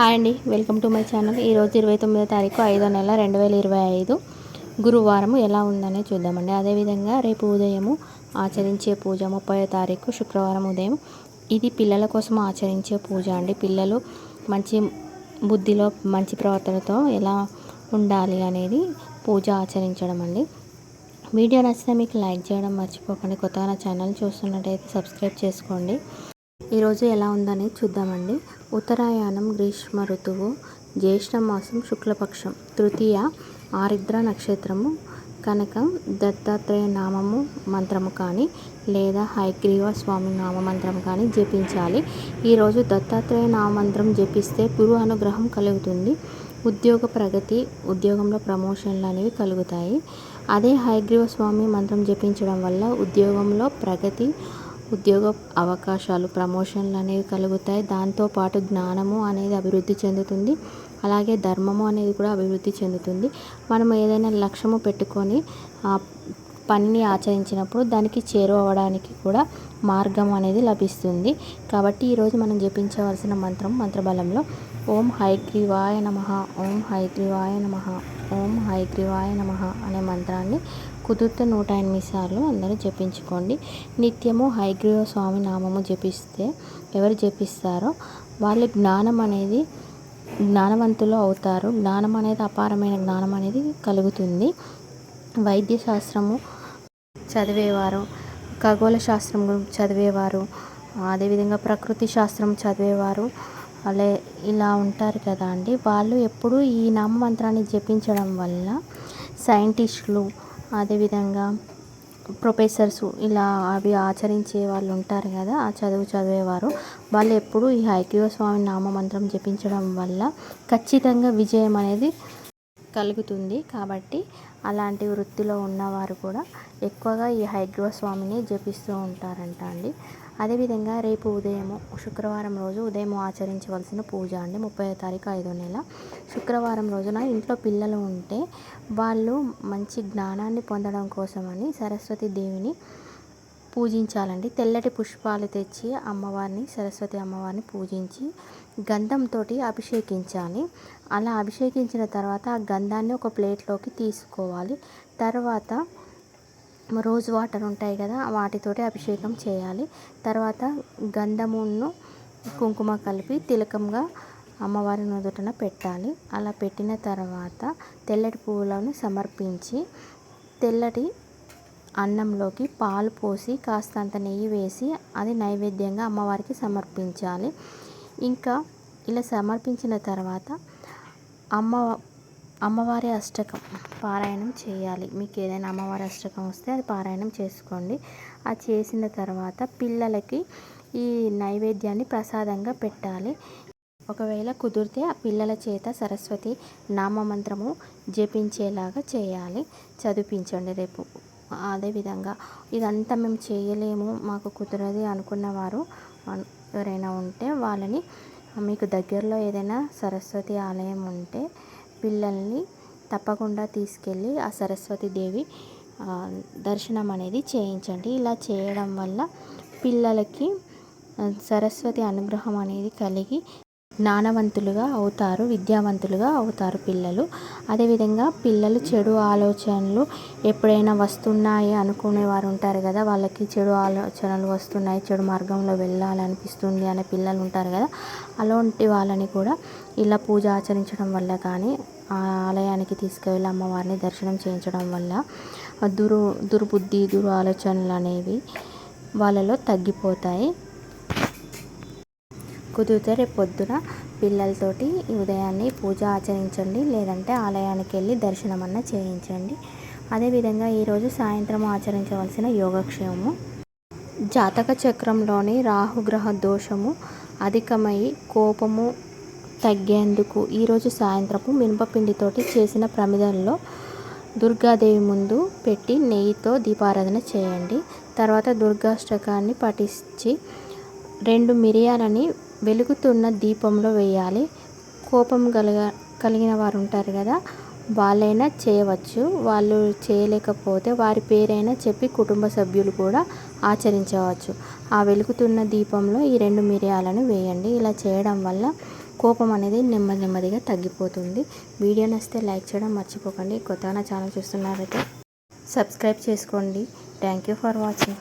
Hi అండి, welcome to my channel. ఈరోజు 29వ తారీఖు 5వ నెల 2025 గురువారం ఎలా ఉందనే చూద్దామండి. అదేవిధంగా రేపు ఉదయము ఆచరించే పూజ 30వ తారీఖు శుక్రవారం ఉదయం. ఇది పిల్లల కోసం ఆచరించే పూజ అండి. పిల్లలు మంచి బుద్ధిలో మంచి ప్రవర్తనతో ఎలా ఉండాలి అనేది పూజ ఆచరించడం అండి. వీడియో నచ్చితే మీకు లైక్ చేయడం మర్చిపోకండి. కొత్తగా నా ఛానల్ చూస్తున్నట్టయితే సబ్స్క్రైబ్ చేసుకోండి. ఈరోజు ఎలా ఉందని చూద్దామండి. ఉత్తరాయణం గ్రీష్మ ఋతువు, జ్యేష్ఠ మాసం శుక్లపక్షం, తృతీయ ఆరిద్ర నక్షత్రము కనుక దత్తాత్రేయ నామము మంత్రము కానీ లేదా హయగ్రీవ స్వామి నామమంత్రం కానీ జపించాలి. ఈరోజు దత్తాత్రేయ నామమంత్రం జపిస్తే గురు అనుగ్రహం కలుగుతుంది. ఉద్యోగ ప్రగతి, ఉద్యోగంలో ప్రమోషన్లు అనేవి కలుగుతాయి. అదే హయగ్రీవ స్వామి మంత్రం జపించడం వల్ల ఉద్యోగంలో ప్రగతి, ఉద్యోగ అవకాశాలు, ప్రమోషన్లు అనేవి కలుగుతాయి. దాంతోపాటు జ్ఞానము అనేది అభివృద్ధి చెందుతుంది. అలాగే ధర్మము అనేది కూడా అభివృద్ధి చెందుతుంది. మనం ఏదైనా లక్ష్యము పెట్టుకొని ఆ పనిని ఆచరించినప్పుడు దానికి చేరువవడానికి కూడా మార్గం అనేది లభిస్తుంది. కాబట్టి ఈరోజు మనం జపించవలసిన మంత్రబలంలో ఓం హయగ్రీవాయ నమః, ఓం హయగ్రీవాయ నమః, ఓం హయగ్రీవాయ నమః అనే మంత్రాన్ని కుదిరితే 108 సార్లు అందరూ జపించుకోండి. నిత్యము హయగ్రీవ స్వామి నామము జపిస్తే ఎవరు జపిస్తారో వాళ్ళు జ్ఞానవంతులు అవుతారు. జ్ఞానం అనేది అపారమైన జ్ఞానం అనేది కలుగుతుంది. వైద్య శాస్త్రము చదివేవారు, ఖగోళ శాస్త్రం చదివేవారు, అదేవిధంగా ప్రకృతి శాస్త్రం చదివేవారు ఇలా ఉంటారు కదా అండి. వాళ్ళు ఎప్పుడు ఈ నామమంత్రాన్ని జపించడం వల్ల సైంటిస్టులు, అదేవిధంగా ప్రొఫెసర్స్ ఇలా అవి ఆచరించే వాళ్ళు ఉంటారు కదా, ఆ చదివేవారు వాళ్ళు ఎప్పుడు ఈ హయగ్రీవ స్వామి నామమంత్రం జపించడం వల్ల ఖచ్చితంగా విజయం అనేది కలుగుతుంది. కాబట్టి అలాంటి వృత్తిలో ఉన్నవారు కూడా ఎక్కువగా ఈ హయగ్రీవ స్వామిని జపిస్తూ ఉంటారంట అండి. అదేవిధంగా రేపు ఉదయము శుక్రవారం రోజు ఉదయం ఆచరించవలసిన పూజ అండి. 30వ తారీఖు 5వ నెల శుక్రవారం రోజున ఇంట్లో పిల్లలు ఉంటే వాళ్ళు మంచి జ్ఞానాన్ని పొందడం కోసమని సరస్వతి దేవిని పూజించాలండి. తెల్లటి పుష్పాలు తెచ్చి సరస్వతి అమ్మవారిని పూజించి గంధంతో అభిషేకించాలి. అలా అభిషేకించిన తర్వాత ఆ గంధాన్ని ఒక ప్లేట్లోకి తీసుకోవాలి. తర్వాత రోజ్ వాటర్ ఉంటాయి కదా, వాటితోటి అభిషేకం చేయాలి. తర్వాత గంధమును కుంకుమ కలిపి తిలకంగా అమ్మవారి నుదుటన పెట్టాలి. అలా పెట్టిన తర్వాత తెల్లటి పువ్వులను సమర్పించి తెల్లటి అన్నంలోకి పాలు పోసి కాస్తంత నెయ్యి వేసి అది నైవేద్యంగా అమ్మవారికి సమర్పించాలి. ఇంకా ఇలా సమర్పించిన తర్వాత అమ్మవారి అష్టకం పారాయణం చేయాలి. మీకు ఏదైనా అమ్మవారి అష్టకం వస్తే అది పారాయణం చేసుకోండి. అది చేసిన తర్వాత పిల్లలకి ఈ నైవేద్యాన్ని ప్రసాదంగా పెట్టాలి. ఒకవేళ కుదిరితే ఆ పిల్లల చేత సరస్వతి నామమంత్రము జపించేలాగా చేయాలి, చదివించండి రేపు. అదేవిధంగా ఇదంతా మేము చేయలేము, మాకు కుదరదు అనుకున్నవారు ఎవరైనా ఉంటే వాళ్ళని మీకు దగ్గరలో ఏదైనా సరస్వతి ఆలయం ఉంటే పిల్లల్ని తప్పకుండా తీసుకెళ్ళి ఆ సరస్వతి దేవి దర్శనం అనేది చేయించండి. ఇలా చేయడం వల్ల పిల్లలకి సరస్వతి అనుగ్రహం అనేది కలిగి జ్ఞానవంతులుగా అవుతారు, విద్యావంతులుగా అవుతారు పిల్లలు. అదేవిధంగా పిల్లలు చెడు ఆలోచనలు ఎప్పుడైనా వస్తున్నాయి అనుకునేవారు ఉంటారు కదా, వాళ్ళకి చెడు ఆలోచనలు వస్తున్నాయి, చెడు మార్గంలో వెళ్ళాలనిపిస్తుంది అనే పిల్లలు ఉంటారు కదా, అలాంటి వాళ్ళని కూడా ఇలా పూజ ఆచరించడం వల్ల కానీ ఆ ఆలయానికి తీసుకువెళ్ళి అమ్మవారిని దర్శనం చేయించడం వల్ల దుర్బుద్ధి, ఆలోచనలు అనేవి వాళ్ళలో తగ్గిపోతాయి. కుదిరితే రేపు పొద్దున పిల్లలతోటి ఉదయాన్నే పూజ ఆచరించండి, లేదంటే ఆలయానికి వెళ్ళి దర్శనం అన్న చేయించండి. అదేవిధంగా ఈరోజు సాయంత్రం ఆచరించవలసిన యోగక్షేమము జాతక చక్రంలోని రాహుగ్రహ దోషము అధికమై కోపము తగ్గేందుకు ఈరోజు సాయంత్రపు మినపపిండితోటి చేసిన ప్రమిదల్లో దుర్గాదేవి ముందు పెట్టి నెయ్యితో దీపారాధన చేయండి. తర్వాత దుర్గాష్టకాన్ని పఠించి 2 మిరియాలని వెలుగుతున్న దీపంలో వేయాలి. కోపం కలిగిన వారు ఉంటారు కదా, వాళ్ళైనా చేయవచ్చు. వాళ్ళు చేయలేకపోతే వారి పేరైనా చెప్పి కుటుంబ సభ్యులు కూడా ఆచరించవచ్చు. ఆ వెలుగుతున్న దీపంలో ఈ 2 మిరియాలను వేయండి. ఇలా చేయడం వల్ల కోపం అనేది నెమ్మదిగా తగ్గిపోతుంది. వీడియో నచ్చితే లైక్ చేయడం మర్చిపోకండి. కొత్తగా నా ఛానల్ చూస్తున్నారైతే సబ్స్క్రైబ్ చేసుకోండి. Thank you for watching.